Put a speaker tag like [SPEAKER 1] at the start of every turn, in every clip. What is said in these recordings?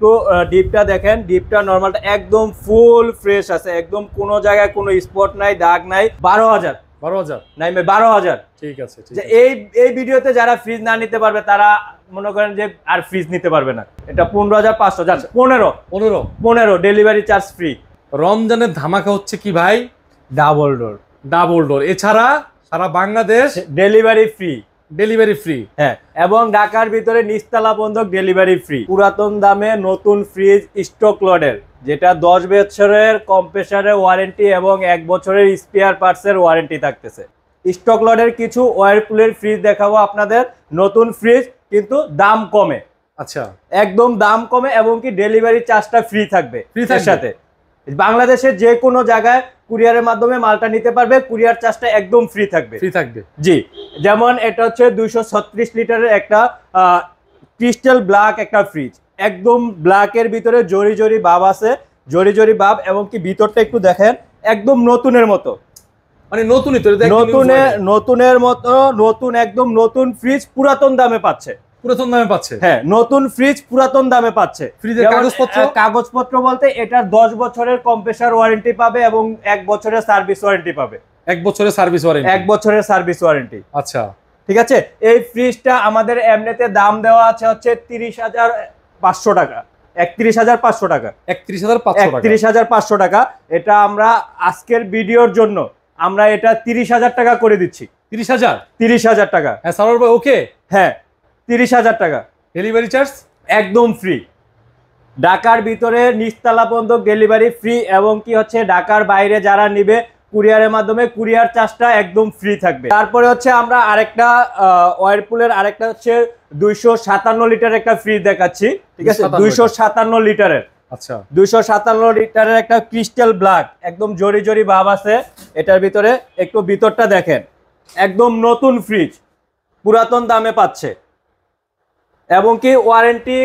[SPEAKER 1] তো ডিপটা দেখেন, ডিপটা নরমালটা একদম ফুল ফ্রেশ আছে, একদম কোনো জায়গায় কোনো স্পট নাই, দাগ নাই। 12,000 নাই 12,000।
[SPEAKER 2] ঠিক আছে।
[SPEAKER 1] যে এই ভিডিওতে যারা ফ্রিজ না নিতে পারবে তারা মনে করেন যে আর ফ্রিজ নিতে পারবে না। এটা 15,500, জান 15 ডেলিভারি চার্জ ফ্রি।
[SPEAKER 2] রমজানের ধামাকা হচ্ছে কি ভাই?
[SPEAKER 1] Double door.
[SPEAKER 2] এছাড়া সারা বাংলাদেশ
[SPEAKER 1] ডেলিভারি ফ্রি। হ্যাঁ, এবং ঢাকার ভিতরে নিচতলা বন্ধক ডেলিভারি ফ্রি। পুরাতন দামে নতুন ফ্রিজ স্টক লটের, যেটা 10 বছরের কম্প্রেসারের ওয়ারেন্টি এবং 1 বছরের স্পেয়ার পার্টসের ওয়ারেন্টি থাকতেছে। স্টক লটের কিছু ওয়ারপুলের ফ্রিজ দেখাবো আপনাদের, নতুন ফ্রিজ কিন্তু দাম কমে।
[SPEAKER 2] আচ্ছা,
[SPEAKER 1] একদম দাম কমে, এবং কি ডেলিভারি চার্জটা ফ্রি থাকবে। সাথে বাংলাদেশের যে কোনো জায়গায় কুরিয়ারের মাধ্যমে মালটা নিতে পারবে, কুরিয়ার চার্জটা একদম ফ্রি থাকবে। জি, যেমন এটা হচ্ছে 236 লিটারের একটা ক্রিস্টাল ব্ল্যাক একটা ফ্রিজ, একদম ব্ল্যাকের ভিতরে জরি ভাব আছে, জরি ভাব, এবং কি ভিতরটা একটু দেখেন, একদম নতুনের মতো,
[SPEAKER 2] মানে
[SPEAKER 1] নতুনের মতো নতুন, একদম নতুন ফ্রিজ পুরাতন দামে পাচ্ছে। হ্যাঁ, নতুন ফ্রিজ পুরাতন দামে পাচ্ছে।
[SPEAKER 2] ফ্রিজের
[SPEAKER 1] কাগজপত্র বলতে এটার 10 বছরের কম্প্রেসার ওয়ারেন্টি পাবে এবং 1 বছরের সার্ভিস ওয়ারেন্টি পাবে।
[SPEAKER 2] 1 বছরের
[SPEAKER 1] সার্ভিস ওয়ারেন্টি।
[SPEAKER 2] আচ্ছা,
[SPEAKER 1] ঠিক আছে। এই ফ্রিজটা আমাদের এমনিতে দাম দেওয়া আছে হচ্ছে 30,500 টাকা, 31,500 টাকা, 31,500 টাকা। এটা আমরা আজকের ভিডিওর জন্য আমরা এটা 30,000 টাকা করে দিচ্ছি। 30,000 টাকা।
[SPEAKER 2] হ্যাঁ সারোয়ার ভাই, ওকে।
[SPEAKER 1] হ্যাঁ, 30,000 টাকা।
[SPEAKER 2] ডেলিভারি চার্জ
[SPEAKER 1] একদম ফ্রি। ঢাকার ভিতরে নিচতলা পর্যন্ত ডেলিভারি ফ্রি, এবং কি হচ্ছে ঢাকার বাইরে যারা নিবে কুরিয়ারের মাধ্যমে কুরিয়ার চার্জটা একদম ফ্রি থাকবে। তারপরে হচ্ছে আমরা আরেকটা ওয়ারপুলের আরেকটা হচ্ছে 257 লিটার একটা ফ্রিজ দেখাচ্ছি। ঠিক আছে, 257 লিটারের।
[SPEAKER 2] আচ্ছা,
[SPEAKER 1] 257 লিটারের একটা ক্রিস্টাল ব্ল্যাক, একদম জরি ভাব আছে এটার ভিতরে। একটু ভিতরটা দেখেন, একদম নতুন ফ্রিজ পুরাতন দামে পাচ্ছে, এবং কি ওয়ারেন্টি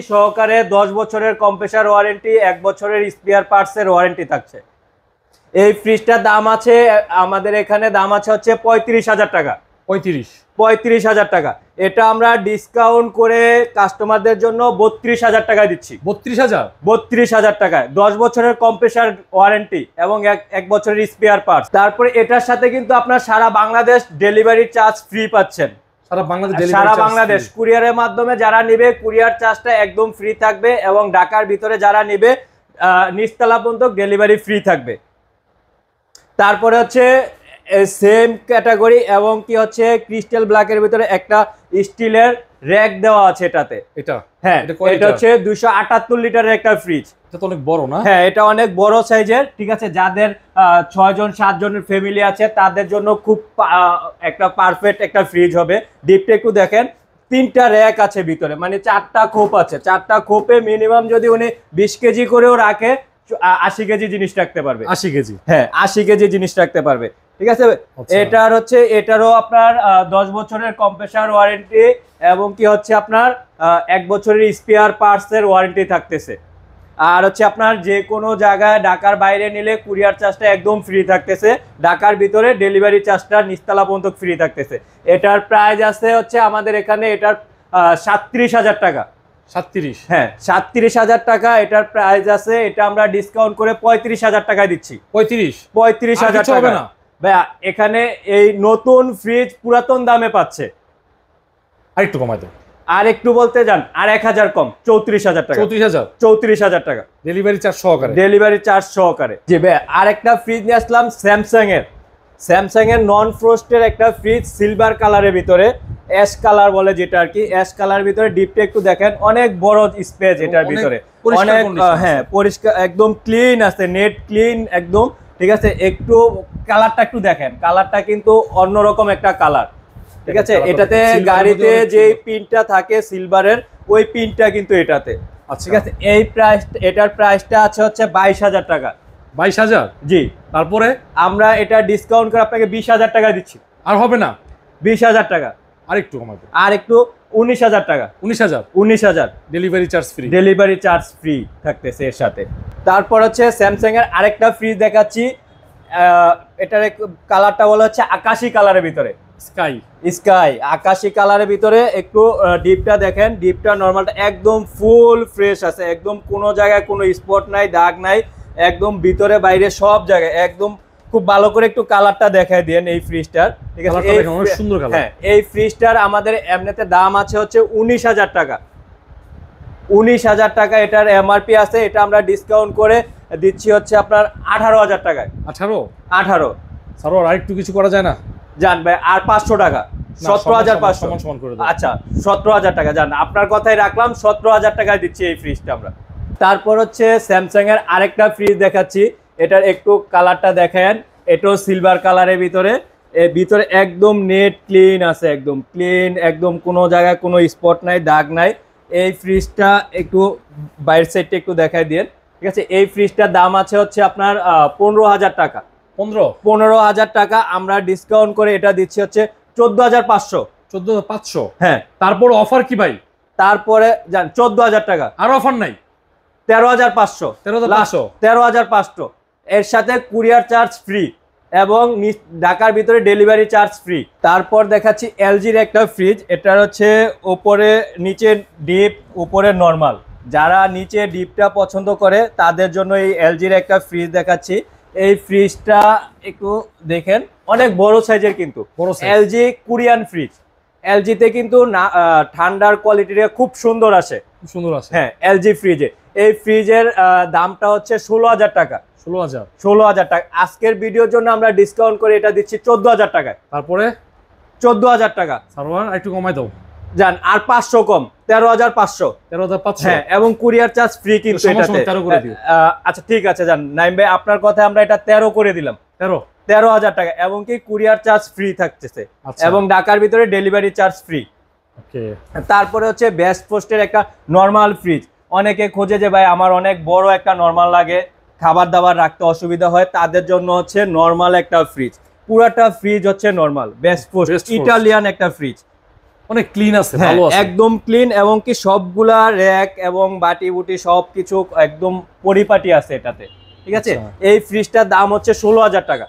[SPEAKER 1] সহকারে 10 বছরের কম্প্রেসার ওয়ারেন্টি, 1 বছরের স্পেয়ার পার্টসের ওয়ারেন্টি থাকছে। এই ফ্রিজটার দাম আছে আমাদের এখানে, দাম আছে হচ্ছে 35,000 টাকা। 35,000 টাকা। এটা আমরা ডিসকাউন্ট করে কাস্টমারদের জন্য 32,000 টাকা দিচ্ছি। 32,000 টাকায় 10 বছরের কম্প্রেসার ওয়ারেন্টি এবং 1 বছরের স্পেয়ার পার্টস। তারপরে এটার সাথে কিন্তু আপনার সারা বাংলাদেশ ডেলিভারি চার্জ ফ্রি পাচ্ছেন। সারা বাংলাদেশ কুরিয়ারের মাধ্যমে যারা নিবে কুরিয়ার চার্জটা একদম ফ্রি থাকবে, এবং ঢাকার ভিতরে যারা নিবে নিচতলা পর্যন্ত ডেলিভারি ফ্রি থাকবে। তারপরে হচ্ছে সেম ক্যাটাগরি, এবং কি হচ্ছে ক্রিস্টাল ব্ল্যাকের ভিতরে একটা স্টিলের র্যাক দেওয়া আছে এটাতে। হ্যাঁ, এটা হচ্ছে 278 লিটারের একটা ফ্রিজ।
[SPEAKER 2] এটা তো অনেক বড় না?
[SPEAKER 1] হ্যাঁ, এটা অনেক বড় সাইজের। ঠিক আছে, যাদের 6 জন 7 জনের ফ্যামিলি আছে তাদের জন্য খুব একটা পারফেক্ট একটা ফ্রিজ হবে। ডিপটা একটু দেখেন, 3টা র্যাক আছে ভিতরে, মানে 4টা খোপ আছে। 4টা খোপে মিনিমাম যদি উনি 20 কেজি করেও রাখে 80 কেজি জিনিস রাখতে পারবে।
[SPEAKER 2] 80 কেজি?
[SPEAKER 1] হ্যাঁ, 80 কেজি জিনিস রাখতে পারবে। ঠিক আছে। এটারও আপনার 10 বছরের কম্প্রেসার ওয়ারেন্টি, এবং কি হচ্ছে আপনার 1 বছরের স্পেয়ার পার্টসের ওয়ারেন্টি থাকতেছে। আর হচ্ছে আপনার যে কোনো জায়গায় ঢাকার বাইরে নিলে কুরিয়ার চার্জটা একদম ফ্রি থাকতেছে, ঢাকার ভিতরে ডেলিভারি চার্জটা নিচতলা পর্যন্ত ফ্রি থাকতেছে। এটার প্রাইস আছে হচ্ছে আমাদের এখানে এটার 37,000 টাকা।
[SPEAKER 2] 37?
[SPEAKER 1] হ্যাঁ, 37,000 টাকা এটার প্রাইস আছে। এটা আমরা ডিসকাউন্ট করে 35,000 টাকায় দিচ্ছি। 35,000 টাকা ভাইয়া। এখানে এই নতুন ফ্রিজ পুরাতন দামে পাচ্ছে।
[SPEAKER 2] আরেকটু কমাই দেন।
[SPEAKER 1] আর একটু বলতে যান, আর 1,000 কম, 34,000 টাকা। 34,000 টাকা
[SPEAKER 2] ডেলিভারি চার্জ সহকারে।
[SPEAKER 1] জি ভাই, আরেকটা ফ্রিজ নিয়ে আসলাম স্যামসাং এর নন ফ্রস্টের একটা ফ্রিজ, সিলভার কালারের ভিতরে, অ্যাশ কালার বলে যেটা আর কি। অ্যাশ কালারের ভিতরে ডিপটা একটু দেখেন, অনেক বড় স্পেস এটার ভিতরে, অনেক হ্যাঁ পরিষ্কার, একদম ক্লিন আছে, নেট ক্লিন একদম। ঠিক আছে, একটু কালারটা একটু দেখেন, কালারটা কিন্তু অন্যরকম একটা কালার। ঠিক আছে, এটাতে গাড়িতে যে পিনটা থাকে সিলভারের, ওই পিনটা কিন্তু এটাতে। ঠিক আছে, এটার প্রাইসটা আছে হচ্ছে 22,000 টাকা।
[SPEAKER 2] 22,000?
[SPEAKER 1] জি।
[SPEAKER 2] তারপরে
[SPEAKER 1] আমরা এটা ডিসকাউন্ট করে আপনাকে 20,000 টাকা দিচ্ছি।
[SPEAKER 2] আর হবে না?
[SPEAKER 1] 20,000 টাকা।
[SPEAKER 2] আরেকটু কমাবো।
[SPEAKER 1] আর একটু 19,000 টাকা।
[SPEAKER 2] 19,000? ডেলিভারি
[SPEAKER 1] চার্জ ফ্রি থাকতেছে এর সাথে। তারপর হচ্ছে স্যামসাং এর আরেকটা ফ্রিজ দেখাচ্ছি। এটার কালারটা বলা হচ্ছে আকাশি কালারের ভিতরে।
[SPEAKER 2] স্কাই
[SPEAKER 1] স্কাই আকাশি কালারের ভিতরে একটু ডিপটা দেখেন, ডিপটা নরমালটা একদম ফুল ফ্রেশ আছে, একদম কোনো জায়গায় কোনো স্পট নাই, দাগ নাই, একদম ভিতরে বাইরে সব জায়গায় একদম খুব ভালো করে একটু কালারটা দেখায় দেন এই ফ্রিজটার। ঠিক আছে,
[SPEAKER 2] অনেক সুন্দর কালার।
[SPEAKER 1] হ্যাঁ, এই ফ্রিজটার আমাদের এমনিতে দাম আছে হচ্ছে 19,000 টাকা। 19,000 টাকা এটার এমআরপি আছে, এটা আমরা ডিসকাউন্ট করে দিচ্ছি হচ্ছে আপনার 18,000 টাকায়। 18
[SPEAKER 2] স্যার আর একটু কিছু করা যায় না?
[SPEAKER 1] জান ভাই আর 500 টাকা, 17,500
[SPEAKER 2] সমান করে দাও।
[SPEAKER 1] আচ্ছা 17,000 টাকা জান, আপনার কথাই রাখলাম, 17,000 টাকায় দিচ্ছি এই ফ্রিজটা আমরা। তারপর হচ্ছে স্যামসাং এর আরেকটা ফ্রিজ দেখাচ্ছি, এটার একটু কালারটা দেখেন, এটাও সিলভার কালারের ভিতরে, এর ভিতরে একদম নেট ক্লিন আছে, একদম ক্লিন, একদম কোনো জায়গায় কোনো স্পট নাই, দাগ নাই। এই ফ্রিজটা একটু বাইরের সাইডটা একটু দেখাই দিন। ঠিক আছে, এই ফ্রিজটার দাম আছে হচ্ছে আপনার 15,000 টাকা। 15,000 টাকা আমরা ডিসকাউন্ট করে এটা দিচ্ছি হচ্ছে 14,500।
[SPEAKER 2] 14,500?
[SPEAKER 1] হ্যাঁ।
[SPEAKER 2] তারপর অফার কি ভাই?
[SPEAKER 1] তারপরে যান 14,000 টাকা,
[SPEAKER 2] আর অফার নাই?
[SPEAKER 1] 13,500। 13,500 এর সাথে কুরিয়ার চার্জ ফ্রি এবং ঢাকার ভিতরে ডেলিভারি চার্জ ফ্রি। তারপর দেখাচ্ছি এলজির একটা ফ্রিজ, এটার হচ্ছে উপরে নিচে ডিপ উপরে নরমাল, যারা নিচে ডিপটা পছন্দ করে তাদের জন্য এই এলজির একটা ফ্রিজ দেখাচ্ছি। এই ফ্রিজটা একটু দেখেন, অনেক বড় সাইজের, কিন্তু এলজি কোরিয়ান ফ্রিজ। এলজিতে কিন্তু না ঠান্ডার কোয়ালিটিটা খুব সুন্দর আসে, হ্যাঁ এলজি ফ্রিজে। এই ফ্রিজের দামটা হচ্ছে 16,000 টাকা। 16,000 টাকা আজকের ভিডিওর জন্য আমরা ডিসকাউন্ট করে এটা দিচ্ছি 14,000 টাকায়।
[SPEAKER 2] তারপরে
[SPEAKER 1] 14,000 টাকা
[SPEAKER 2] সারওয়ার একটু কমাই দাও
[SPEAKER 1] জান, আর 500 কম, 13,500। হ্যাঁ, এবং কুরিয়ার চার্জ ফ্রি কিন্তু এটাতে। আচ্ছা ঠিক আছে জান নাইম ভাই, আপনার কথায় আমরা এটা 13 করে দিলাম। 13,000 টাকা এবং কি কুরিয়ার চার্জ ফ্রি থাকতেছে এবং ঢাকার ভিতরে ডেলিভারি চার্জ ফ্রি। তারপরে হচ্ছে বেস্ট পোস্টের একটা নরমাল ফ্রিজ, অনেকে খোঁজে যে ভাই আমার অনেক বড় একটা নরমাল লাগে, খাবার দাবার রাখতে অসুবিধা হয়, তাদের জন্য হচ্ছে নরমাল একটা ফ্রিজ। পুরাটা ফ্রিজ হচ্ছে নরমাল, বেস্ট পোস্ট ইটালিয়ান একটা ফ্রিজ,
[SPEAKER 2] অনেক ক্লিন আছে, ভালো আছে,
[SPEAKER 1] একদম ক্লিন এবং কি সবগুলা র্যাক এবং বাটি বুটি সবকিছু একদম পরিপাটি আছে এটাতে। ঠিক আছে, এই ফ্রিজটার দাম হচ্ছে 16,000 টাকা।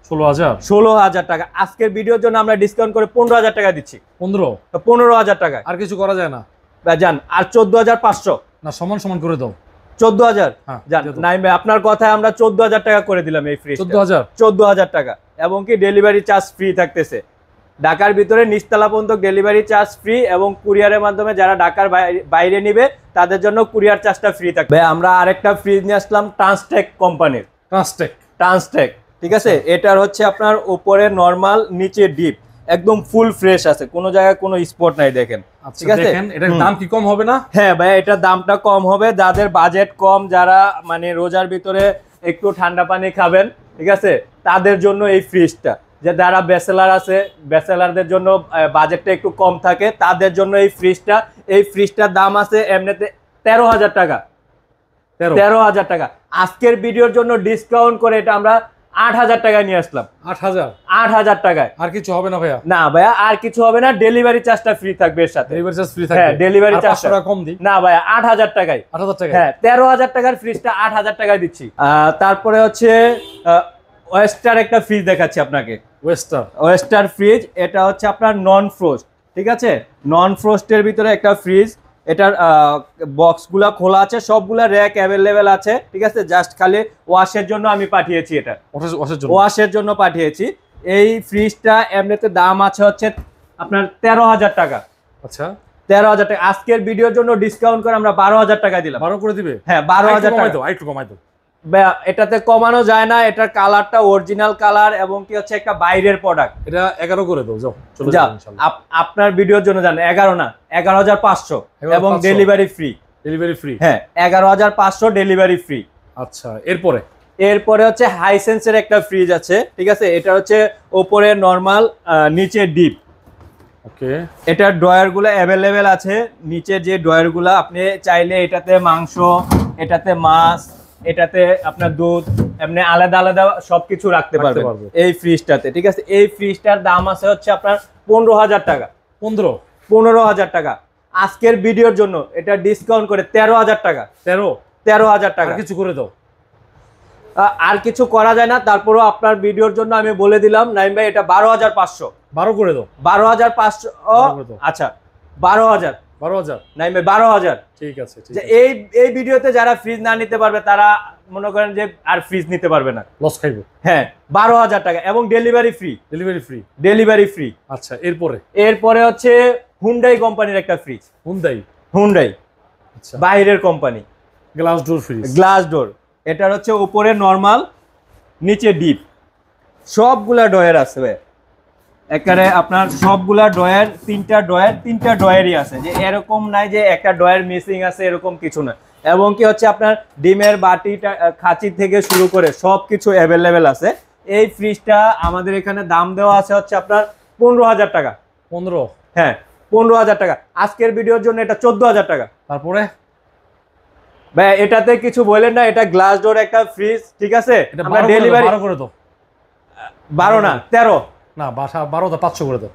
[SPEAKER 1] 16,000 টাকা আজকের ভিডিওর জন্য আমরা ডিসকাউন্ট করে 15,000 টাকা দিচ্ছি। 15,000 টাকা
[SPEAKER 2] আর কিছু করা যায় না
[SPEAKER 1] জান, আর 14,500
[SPEAKER 2] না, সমান করে দাও।
[SPEAKER 1] 14,000 জান নাইম ভাই, আপনার কথায় আমরা 14,000 টাকা করে দিলাম এই ফ্রিজ। 14,000 টাকা এবং কি ডেলিভারি চার্জ ফ্রি থাকতেছে, ঢাকার ভিতরে নিচতলা পর্যন্ত ডেলিভারি চার্জ ফ্রি এবং কুরিয়ারের মাধ্যমে যারা ঢাকার বাইরে নিবে তাদের জন্য কুরিয়ার চার্জটা ফ্রি থাকবে। আমরা আরেকটা ফ্রিজ নিয়ে আসলাম ট্রান্সটেক কোম্পানির, ট্রান্সটেক। ঠিক আছে, এটার হচ্ছে আপনার উপরে নরমাল, নিচে ডিপ, একদম ফুল ফ্রেশ আছে, কোনো জায়গায় কোনো স্পট নাই, দেখেন। ঠিক আছে,
[SPEAKER 2] এটার দাম কি কম হবে না?
[SPEAKER 1] হ্যাঁ ভাই, এটার দামটা কম হবে, যাদের বাজেট কম, যারা মানে রোজার ভিতরে একটু ঠান্ডা পানি খাবেন, ঠিক আছে, তাদের জন্য এই ফ্রিজটা। যে যারা ব্যাচেলার আছে, ব্যাচেলারদের জন্য বাজেটটা একটু কম থাকে, তাদের জন্য এই ফ্রিজটা। এই ফ্রিজটার দাম আছে এমনিতে 13,000 টাকা। 13,000 টাকা আজকের ভিডিওর জন্য ডিসকাউন্ট করে এটা আমরা 8,000 টাকায় নিয়ে আসলাম। 8,000 টাকায়।
[SPEAKER 2] আর কিছু হবে না ভাইয়া?
[SPEAKER 1] না ভাইয়া, আর কিছু হবে না, ডেলিভারি চার্জটা ফ্রি থাকবে এর সাথে।
[SPEAKER 2] ডেলিভারি চার্জ ফ্রি থাকবে?
[SPEAKER 1] হ্যাঁ, ডেলিভারি চার্জটা
[SPEAKER 2] কম দিই
[SPEAKER 1] না ভাইয়া, 8,000 টাকায়।
[SPEAKER 2] 8,000 টাকা?
[SPEAKER 1] হ্যাঁ, 13,000 টাকার ফ্রিজটা 8,000 টাকায় দিচ্ছি। তারপরে হচ্ছে ওয়েস্টার একটা ফ্রিজ দেখাচ্ছি আপনাকে। ওয়েস্টার ফ্রিজ, এটা হচ্ছে আপনার নন ফ্রোস্ট। ঠিক আছে, নন ফ্রোস্টের ভিতরে একটা ফ্রিজ, এটার বক্সগুলা খোলা আছে, সবগুলা র্যাক অ্যাভেলেবেল আছে। ঠিক আছে, জাস্ট খালি ওয়াশের জন্য আমি পাঠিয়েছি, এটা ওয়াশের জন্য পাঠিয়েছি। এই ফ্রিজটা এমনিতে দাম আছে হচ্ছে আপনার 13,000 টাকা।
[SPEAKER 2] আচ্ছা,
[SPEAKER 1] 13,000 টাকা আজকের ভিডিওর জন্য ডিসকাউন্ট করে আমরা 12,000 টাকা দিলাম।
[SPEAKER 2] 12 করে দিবে?
[SPEAKER 1] হ্যাঁ, 12,000 টাকা।
[SPEAKER 2] একটু কমাই দাও।
[SPEAKER 1] এটাতে কমানো যায় না, এটার কালারটা অরিজিনাল কালার এবং কি হচ্ছে একটা বাইরের প্রোডাক্ট।
[SPEAKER 2] এটা 11 করে দাও, যাও চলে
[SPEAKER 1] যাও ইনশাআল্লাহ। আপনার ভিডিওর জন্য জান 11 না, 11,500 এবং ডেলিভারি ফ্রি। হ্যাঁ, 11,500 ডেলিভারি ফ্রি।
[SPEAKER 2] আচ্ছা, এরপরে হচ্ছে
[SPEAKER 1] হাইসেন্সের একটা ফ্রিজ আছে। ঠিক আছে, এটা হচ্ছে উপরে নরমাল, নিচে ডিপ।
[SPEAKER 2] ওকে,
[SPEAKER 1] এটার ড্রয়ার গুলো অ্যাভেলেবেল আছে, নিচে যে ড্রয়ার গুলো আপনি চাইলে এটাতে মাংস, এটাতে মাছ, এটাতে আপনার দুধ, এমনি আলাদা আলাদা সবকিছু রাখতে পারবেন এই ফ্রিজটাতে। ঠিক আছে, এই ফ্রিজটার দাম আছে হচ্ছে আপনার 15,000 টাকা। 15,000 টাকা আজকের ভিডিওর জন্য এটা ডিসকাউন্ট করে 13,000 টাকা। 13,000 টাকা
[SPEAKER 2] কিছু করে দাও।
[SPEAKER 1] আর কিছু করা যায় না, তারপরও আপনার ভিডিওর জন্য আমি বলে দিলাম নাইম ভাই, এটা 12,500।
[SPEAKER 2] 12 করে দাও।
[SPEAKER 1] 12,500। আচ্ছা 12,000।
[SPEAKER 2] 12,000
[SPEAKER 1] নাই 12,000।
[SPEAKER 2] ঠিক আছে, ঠিক
[SPEAKER 1] যে
[SPEAKER 2] আছে।
[SPEAKER 1] এই ভিডিওতে যারা ফ্রিজ না নিতে পারবে তারা মনে করেন যে আর ফ্রিজ নিতে পারবে না,
[SPEAKER 2] লস খাইবো।
[SPEAKER 1] হ্যাঁ 12,000 টাকা এবং delivery free.
[SPEAKER 2] Delivery free.
[SPEAKER 1] Delivery free.
[SPEAKER 2] আচ্ছা এরপরে?
[SPEAKER 1] এরপরে হচ্ছে হুন্ডাই কোম্পানির একটা ফ্রিজ। হুন্ডাই
[SPEAKER 2] আচ্ছা,
[SPEAKER 1] বাইরের company.
[SPEAKER 2] Glass door fridge.
[SPEAKER 1] Glass door. এটার হচ্ছে উপরে নরমাল, নিচে ডিপ, সবগুলা ডয়ার আছে ভাই। এখানে আপনার সবগুলা ডয়ার, তিনটা ডয়ারই আছে, যে এরকম নাই যে একটা ডয়ার মিসিং আছে, এরকম কিছু না। এবং কি হচ্ছে আপনার ডিমের বাটিটা, খাঁচি থেকে শুরু করে সবকিছু অ্যাভেলেবেল আছে। এই ফ্রিজটা আমাদের এখানে দাম দেওয়া আছে হচ্ছে আপনার 15,000 টাকা।
[SPEAKER 2] 15?
[SPEAKER 1] হ্যাঁ 15,000 টাকা। আজকের ভিডিওর জন্য এটা 14,000 টাকা।
[SPEAKER 2] তারপরে
[SPEAKER 1] ভাই এটাতে কিছু বলেন না, এটা গ্লাস ডোর একটা ফ্রিজ, ঠিক আছে? আমরা ডেলিভারি
[SPEAKER 2] 12 করে দাও।
[SPEAKER 1] 12 না 13।
[SPEAKER 2] না 12,500 করে দাও।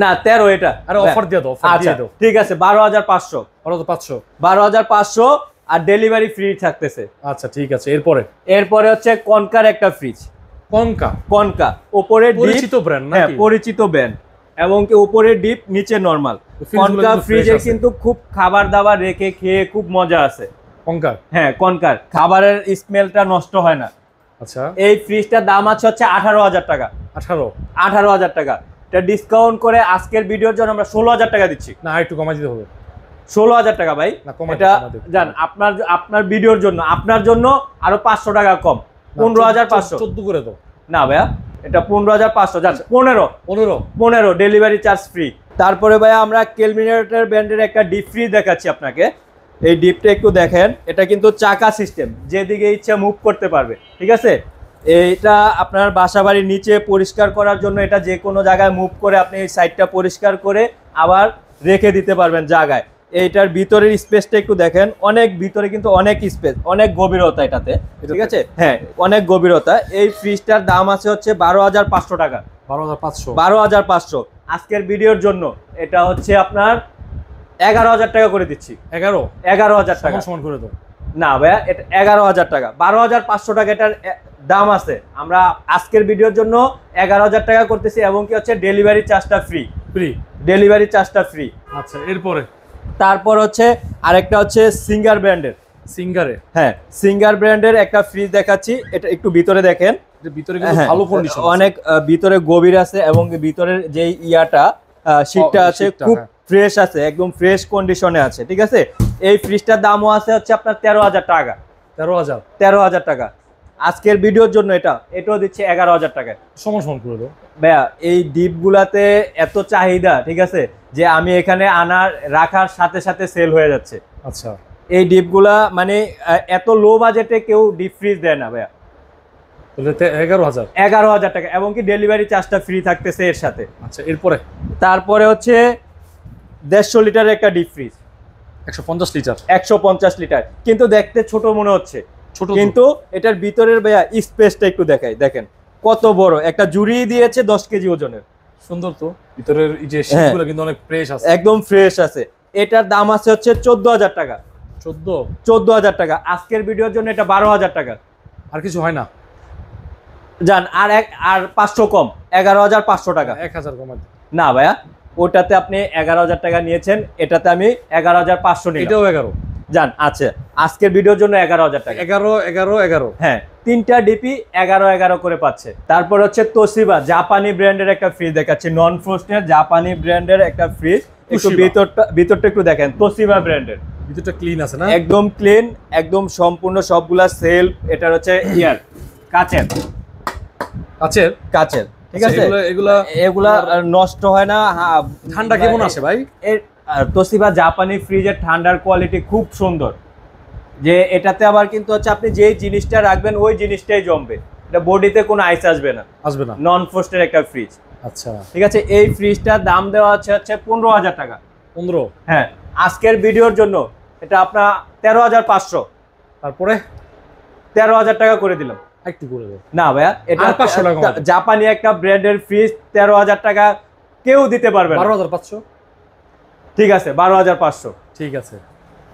[SPEAKER 1] না 13 এটা।
[SPEAKER 2] আরে অফার দিয়ে দাও, অফার দিয়ে দাও।
[SPEAKER 1] ঠিক আছে 12,500।
[SPEAKER 2] 12,500।
[SPEAKER 1] 12,500 আর ডেলিভারি ফ্রি থাকতেছে।
[SPEAKER 2] আচ্ছা ঠিক আছে, এরপরে?
[SPEAKER 1] এরপরে হচ্ছে কনকার একটা ফ্রিজ। কনকা উপরে
[SPEAKER 2] পরিচিত ব্র্যান্ড নাকি?
[SPEAKER 1] হ্যাঁ পরিচিত ব্র্যান্ড, এবং কি উপরে ডিপ নিচে নরমাল। কনকা ফ্রিজে কিন্তু খুব খাবার দাবার রেখে খেয়ে খুব মজা আছে।
[SPEAKER 2] কনকার?
[SPEAKER 1] হ্যাঁ কনকার, খাবারের স্মেলটা নষ্ট হয় না।
[SPEAKER 2] আচ্ছা
[SPEAKER 1] এই ফ্রিজটার দাম আছে হচ্ছে 18,000 টাকা। 18,000 টাকা। এটা ডিসকাউন্ট করে আজকের ভিডিওর জন্য আমরা 16,000 টাকা দিচ্ছি।
[SPEAKER 2] না একটু কমাই দিতে হবে।
[SPEAKER 1] 16,000 টাকা ভাই। এটা জান আপনার ভিডিওর জন্য, আপনার জন্য আরো 500 টাকা কম, 15,500।
[SPEAKER 2] 14 করে দাও।
[SPEAKER 1] না ভাইয়া এটা 15,500। জান 15 ডেলিভারি চার্জ ফ্রি। তারপরে ভাইয়া আমরা কেলভিনেটর ব্র্যান্ডের একটা ডিপ ফ্রিজ দেখাচ্ছি আপনাকে। এই ডিপটা একটু দেখেন, এটা কিন্তু চাকা সিস্টেম, যেদিকে ইচ্ছা মুভ করতে পারবে, ঠিক আছে? এইটা আপনার বাসাবাড়ির নিচে পরিষ্কার করার জন্য, এটা যে কোনো জায়গায় মুভ করে আপনি এই সাইডটা পরিষ্কার করে আবার রেখে দিতে পারবেন জায়গায়। এইটার ভিতরের স্পেসটা একটু দেখেন, অনেক ভিতরে কিন্তু অনেক স্পেস, অনেক গভীরতা এটাতে, ঠিক আছে? হ্যাঁ অনেক গভীরতা। এই ফ্রিজটার দাম আছে হচ্ছে 12,500 টাকা। 12,500। আজকের ভিডিওর জন্য এটা হচ্ছে আপনার 11,000 টাকা করে দিচ্ছি। 11,000 টাকা
[SPEAKER 2] সমান করে দাও।
[SPEAKER 1] না ভাইয়া এটা 11,000 টাকা। 12,500 টাকা এটার দাম আছে। আমরা আজকের ভিডিওর জন্য 11,000 টাকা করতেছি, এবং কি হচ্ছে ডেলিভারি চার্জটা ফ্রি। ডেলিভারি চার্জটা ফ্রি।
[SPEAKER 2] আচ্ছা এরপরে?
[SPEAKER 1] তারপর হচ্ছে আরেকটা হচ্ছে সিঙ্গার ব্র্যান্ডের। হ্যাঁ সিঙ্গার ব্র্যান্ডের একটা ফ্রিজ দেখাচ্ছি। এটা একটু ভিতরে দেখেন,
[SPEAKER 2] ভিতরে কিন্তু ভালো কন্ডিশন,
[SPEAKER 1] অনেক ভিতরে গভীর আছে, এবং ভিতরের যে ইয়াটা শীটটা আছে খুব ফ্রেশ আছে, একদম ফ্রেশ কন্ডিশনে আছে, ঠিক আছে? এই ফ্রিজটার দামও আছে হচ্ছে আপনার 13,000 টাকা। 13,000 টাকা। আজকের ভিডিওর জন্য এটাও দিচ্ছে 11,000 টাকায়।
[SPEAKER 2] সমান করে দাও
[SPEAKER 1] ভাইয়া এই ডিপগুলাতে এত চাহিদা, ঠিক আছে, যে আমি এখানে রাখার সাথে সাথে সেল হয়ে যাচ্ছে।
[SPEAKER 2] আচ্ছা
[SPEAKER 1] এই ডিপগুলা মানে এত লো বাজেটে কেউ ডিপ ফ্রিজ দেয় না ভাইয়া। 11,000 টাকা, এবং কি ডেলিভারি চার্জটা ফ্রি থাকতেছে এর সাথে।
[SPEAKER 2] আচ্ছা এরপরে?
[SPEAKER 1] তারপরে হচ্ছে 150 লিটারের একটা ডিপ ফ্রিজ। 150 লিটার, কিন্তু দেখতে ছোট মনে হচ্ছে, কিন্তু এটার ভিতরের ভাইয়া স্পেসটা একটু দেখেন কত বড়। একটা জুড়ি দিয়েছে 10 কেজি ওজনের।
[SPEAKER 2] সুন্দর তো, ভিতরের এই যে শীটগুলো কিন্তু অনেক ফ্রেশ আছে,
[SPEAKER 1] একদম ফ্রেশ আছে। এটার দাম আছে হচ্ছে 14,000 টাকা। 14,000 টাকা। আজকের ভিডিওর জন্য এটা 12,000 টাকা।
[SPEAKER 2] আর কিছু হয় না?
[SPEAKER 1] জান আর 500 কম, 11,500 টাকা।
[SPEAKER 2] 1,000 কমাই
[SPEAKER 1] না ভাইয়া, ওটাতে আপনি 11,000 টাকা নিয়েছেন, এটাতে আমি 11,500 নিলাম।
[SPEAKER 2] এটাও 11
[SPEAKER 1] জান আচ্ছা, আজকের ভিডিওর জন্য 11,000 টাকা।
[SPEAKER 2] 11
[SPEAKER 1] হ্যাঁ 3টা ডিপি 11 করে পাচ্ছে। তারপর হচ্ছে তোশিবা জাপানি ব্র্যান্ডের একটা ফ্রিজ দেখাচ্ছি, নন ফ্রোস্টের জাপানি ব্র্যান্ডের একটা ফ্রিজ। একটু ভিতরটা একটু দেখেন, তোশিবা ব্র্যান্ডের।
[SPEAKER 2] ভিতরটা ক্লিন আছে না?
[SPEAKER 1] একদম ক্লিন, একদম সম্পূর্ণ সবগুলা সেলফ। এটার হচ্ছে কাচের, ঠিক আছে? এগুলা নষ্ট হয় না।
[SPEAKER 2] ঠান্ডা কেমন আসে ভাই?
[SPEAKER 1] তোশিবা জাপানি ফ্রিজের ঠান্ডার কোয়ালিটি খুব সুন্দর, যে এটাতে আবার কিন্তু হচ্ছে আপনি যেই জিনিসটা রাখবেন ওই জিনিসটাই জমবে, এটা বডিতে কোনো আইস আসবে না। নন ফ্রোস্টের একটা ফ্রিজ।
[SPEAKER 2] আচ্ছা
[SPEAKER 1] ঠিক আছে, এই ফ্রিজটার দাম দেওয়া হচ্ছে 15,000 টাকা।
[SPEAKER 2] 15?
[SPEAKER 1] হ্যাঁ আজকের ভিডিওর জন্য এটা আপনার 13,500।
[SPEAKER 2] তারপরে
[SPEAKER 1] 13,000 টাকা করে দিলাম।
[SPEAKER 2] একটু করে দাও
[SPEAKER 1] না ভাইয়া, এটা
[SPEAKER 2] 500 টাকা
[SPEAKER 1] জাপানি একটা ব্র্যান্ডের ফ্রিজ, 13,000 টাকা কেউ দিতে পারবে না।
[SPEAKER 2] 12,500?
[SPEAKER 1] ঠিক আছে 12,500।
[SPEAKER 2] ঠিক আছে।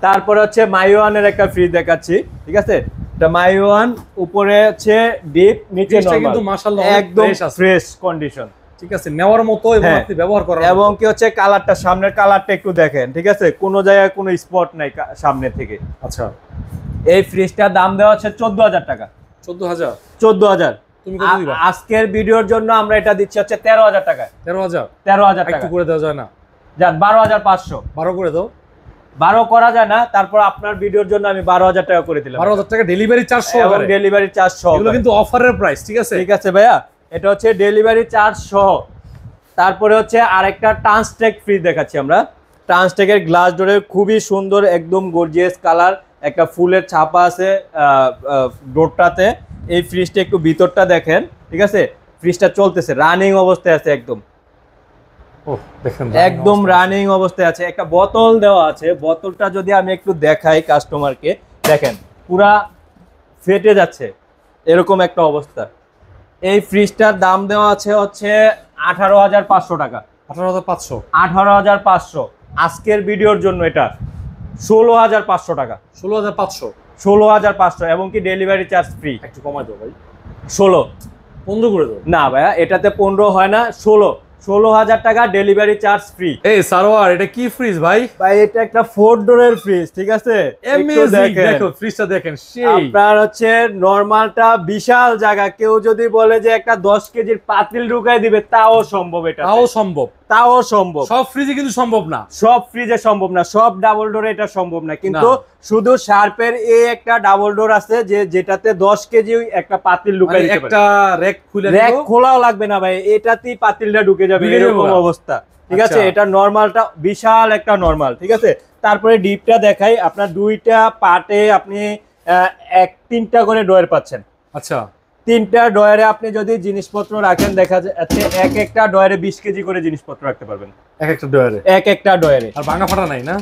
[SPEAKER 1] তারপরে হচ্ছে মাইওয়ানের একটা ফ্রিজ দেখাচ্ছি, ঠিক আছে? এটা মাইওয়ান, উপরে হচ্ছে ডিপ, নিচে নরমাল,
[SPEAKER 2] কিন্তু মাশাআল্লাহ
[SPEAKER 1] একদম ফ্রেশ কন্ডিশন।
[SPEAKER 2] ঠিক আছে, নেওয়ার মতো এবং
[SPEAKER 1] হ্যাঁ।
[SPEAKER 2] আপনি ব্যবহার করার
[SPEAKER 1] এবং
[SPEAKER 2] মতো।
[SPEAKER 1] কি হচ্ছে কালারটা, সামনের কালারটা একটু দেখেন, ঠিক আছে, কোনো জায়গায় কোনো স্পট নাই সামনে থেকে।
[SPEAKER 2] আচ্ছা,
[SPEAKER 1] এই ফ্রিজটার দাম দেওয়া হচ্ছে 14,000 টাকা।
[SPEAKER 2] 14,000?
[SPEAKER 1] 14,000।
[SPEAKER 2] তুমি কত দিবা?
[SPEAKER 1] আজকের ভিডিওর জন্য আমরা এটা দিচ্ছি হচ্ছে 13,000 টাকায়।
[SPEAKER 2] 13,000?
[SPEAKER 1] 13,000 টাকা
[SPEAKER 2] একটু করে দেওয়া যায় না?
[SPEAKER 1] যান 12,500।
[SPEAKER 2] 12 করে দাও।
[SPEAKER 1] 12 করা যায় না, তারপর আপনার ভিডিওর জন্য আমি 12,000 টাকা করে দিলাম।
[SPEAKER 2] 12,000 টাকা ডেলিভারি চার্জ সহ।
[SPEAKER 1] এবং ডেলিভারি চার্জ সহ।
[SPEAKER 2] এগুলো কিন্তু অফারের প্রাইস, ঠিক আছে?
[SPEAKER 1] ঠিক আছে ভাইয়া, এটা হচ্ছে ডেলিভারি চার্জ সহ। তারপরে হচ্ছে আরেকটা টান্সটেক ফ্রিজ দেখাচ্ছি আমরা। টান্সটেকের গ্লাস ডোরের খুবই সুন্দর, একদম গর্জিয়াস কালার, একটা ফুলের ছাপা আছে ডোরটাতে। এই ফ্রিজটা একটু ভিতরটা দেখেন, ঠিক আছে, ফ্রিজটা চলতেছে, রানিং অবস্থায় আছে একদম।
[SPEAKER 2] ও দেখেন,
[SPEAKER 1] একদম রানিং অবস্থায় আছে। একটা বোতল দেওয়া আছে, বোতলটা যদি আমি একটু দেখাই কাস্টমারকে, দেখেন পুরা ফেটে যাচ্ছে, এরকম একটা অবস্থা। এই ফ্রিজটার দাম দেওয়া আছে হচ্ছে 18,500 টাকা।
[SPEAKER 2] 18,500?
[SPEAKER 1] 18,500। আজকের ভিডিওর জন্য এটা 16,500 টাকা।
[SPEAKER 2] 16,500?
[SPEAKER 1] 16,500 এবং কি ডেলিভারি চার্জ ফ্রি।
[SPEAKER 2] একটু কমাই দাও ভাই।
[SPEAKER 1] 16
[SPEAKER 2] 15 করে দাও।
[SPEAKER 1] না ভাইয়া, এটাতে 15 হয় না, 16,000 টাকা ডেলিভারি চার্জ ফ্রি।
[SPEAKER 2] এই সারোয়ার, এটা কি ফ্রিজ ভাই?
[SPEAKER 1] ভাই এটা একটা 4 ডোরের ফ্রিজ, ঠিক আছে, একটু
[SPEAKER 2] অ্যামেজিং,
[SPEAKER 1] দেখেন।
[SPEAKER 2] দেখো ফ্রিজটা দেখেন, সেই।
[SPEAKER 1] আপনার হচ্ছে নরমালটা বিশাল জায়গা, কেউ যদি বলে যে একটা 10 কেজির পাতিল ঢুকাই দিবে তাও সম্ভব, এটা
[SPEAKER 2] তাও সম্ভব।
[SPEAKER 1] তাও সম্ভব।
[SPEAKER 2] সব ফ্রিজে কিন্তু সম্ভব না।
[SPEAKER 1] সব ফ্রিজে সম্ভব না, সব ডাবল ডোরে এটা সম্ভব না, কিন্তু শুধু শার্পের এই একটা ডাবল ডোর আছে যেটাতে 10 কেজি একটা পাতিল ঢুকাই দিতে পারে।
[SPEAKER 2] একটা র‍্যাক খুলে
[SPEAKER 1] র‍্যাক খোলাও লাগবে না ভাই, এটাতেই পাতিলটা ঢুকে যাবে, এরকম অবস্থা, ঠিক আছে। এটা নরমালটা বিশাল একটা নরমাল, ঠিক আছে। তারপরে ডিপটা দেখাই, আপনার দুইটা পার্টে আপনি 3টা করে ডয়ার পাচ্ছেন।
[SPEAKER 2] আচ্ছা,
[SPEAKER 1] 3টা ডয়ারে আপনি যদি জিনিসপত্র রাখেন, দেখা যাচ্ছে একটা ডয়ারে 20 কেজি করে জিনিসপত্র রাখতে পারবেন,
[SPEAKER 2] একটা ডয়ারে।
[SPEAKER 1] একটা ডয়ারে।
[SPEAKER 2] আর ভাঙা ফাটা নাই না?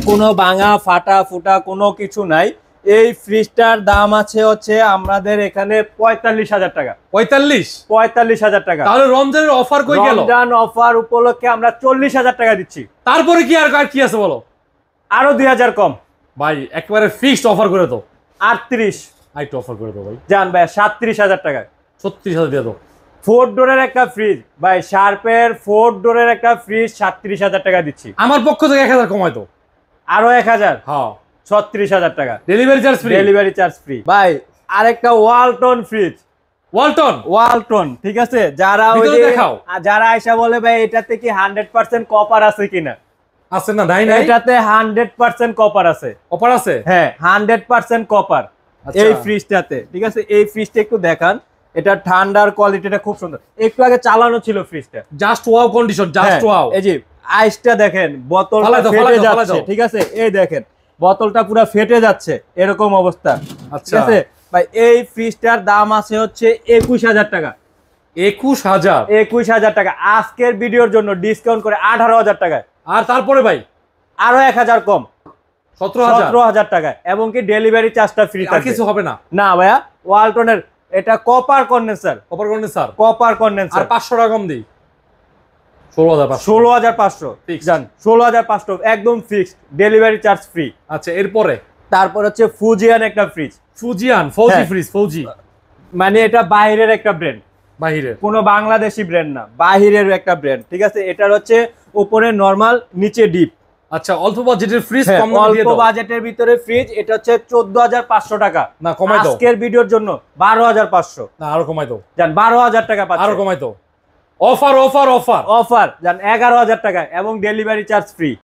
[SPEAKER 1] কোনো ভাঙা ফাটা ফুটা কোনো কিছু নাই। এই ফ্রিজটার দাম আছে হচ্ছে আমাদের এখানে 45,000 টাকা। 45,000 টাকা।
[SPEAKER 2] তাহলে রমজানের অফার কই গেল?
[SPEAKER 1] রমজান অফার উপলক্ষে আমরা 40,000 টাকা দিচ্ছি।
[SPEAKER 2] তারপরে কি আর কি আছে বলো?
[SPEAKER 1] আরো 2,000 কম
[SPEAKER 2] ভাই, একেবারে ফিক্সড অফার করে দাও।
[SPEAKER 1] 38।
[SPEAKER 2] আইটো অফার করে দাও ভাই।
[SPEAKER 1] জান ভাই 37,000 টাকায়
[SPEAKER 2] 36,000 দিয়ে দাও।
[SPEAKER 1] 4 ডোরের একটা ফ্রিজ ভাই, শার্পের 4 ডোরের একটা ফ্রিজ 37,000 টাকা দিচ্ছি।
[SPEAKER 2] আমার পক্ষ থেকে 1,000 কমাই দাও।
[SPEAKER 1] আরো 1,000,
[SPEAKER 2] হ্যাঁ,
[SPEAKER 1] 36,000 টাকা
[SPEAKER 2] delivery charge free.
[SPEAKER 1] Delivery charge free. ভাই আরেকটা ওয়ালটন ফ্রিজ, ওয়ালটন, ঠিক আছে। যারা ওই যে যারা আয়সা বলে ভাই এটাতে কি 100% কপার আছে কিনা,
[SPEAKER 2] আছে না? নাই না,
[SPEAKER 1] এটাতে 100% কপার আছে।
[SPEAKER 2] কপার আছে?
[SPEAKER 1] হ্যাঁ, 100% কপার এই ফ্রিজটাতে, ঠিক আছে। এই ফ্রিজটা একটু দেখান, এটা ঠান্ডার কোয়ালিটিটা খুব সুন্দর। একটু আগে চালানো ছিল ফ্রিজটা,
[SPEAKER 2] just wow condition, just wow.
[SPEAKER 1] এই যে আইসটা দেখেন, বোতলটা ফেটে যাচ্ছে, ঠিক আছে, এই দেখেন বোতলটা পুরো ফেটে যাচ্ছে, এরকম অবস্থা, ঠিক আছে ভাই। এই ফ্রিজটার দাম আছে হচ্ছে 21,000 টাকা।
[SPEAKER 2] 21,000
[SPEAKER 1] টাকা আজকের ভিডিওর জন্য ডিসকাউন্ট করে 18,000 টাকায়।
[SPEAKER 2] আর তারপরে ভাই
[SPEAKER 1] আরো 1,000 কম, 17,000 টাকায়, এবং কি ডেলিভারি চার্জটা ফ্রি।
[SPEAKER 2] আর কিছু হবে না?
[SPEAKER 1] না ভাইয়া, ওয়ালটনের এটা কপার কন্ডেন্সার।
[SPEAKER 2] আর 500 টাকা কম দিই,
[SPEAKER 1] 16,500 জান, 16,500 একদম ফিক্সড, ডেলিভারি চার্জ ফ্রি।
[SPEAKER 2] আচ্ছা, এরপরে
[SPEAKER 1] তারপর হচ্ছে ফুজিয়ান একটা ফ্রিজ।
[SPEAKER 2] ফৌজি ফ্রিজ, ফৌজি
[SPEAKER 1] মানে এটা বাইরের একটা ব্র্যান্ড,
[SPEAKER 2] বাহিরের,
[SPEAKER 1] কোনো বাংলাদেশি ব্র্যান্ড না, বাহিরের একটা ব্র্যান্ড, ঠিক আছে। এটার হচ্ছে উপরে নরমাল, নিচে ডিপ।
[SPEAKER 2] আচ্ছা, অল্প বাজেটের ফ্রিজ, কম
[SPEAKER 1] অল্প বাজেটের ভিতরে ফ্রিজ, এটা হচ্ছে 14,500 টাকা।
[SPEAKER 2] না কমাই দাও,
[SPEAKER 1] আজকের ভিডিওর জন্য 12,500।
[SPEAKER 2] না আরো কমাই দাও,
[SPEAKER 1] জান 12,000 টাকা পাচ্ছেন,
[SPEAKER 2] আরো কমাই দাও। অফার
[SPEAKER 1] জান 11,000 টাকা এবং ডেলিভারি চার্জ ফ্রি।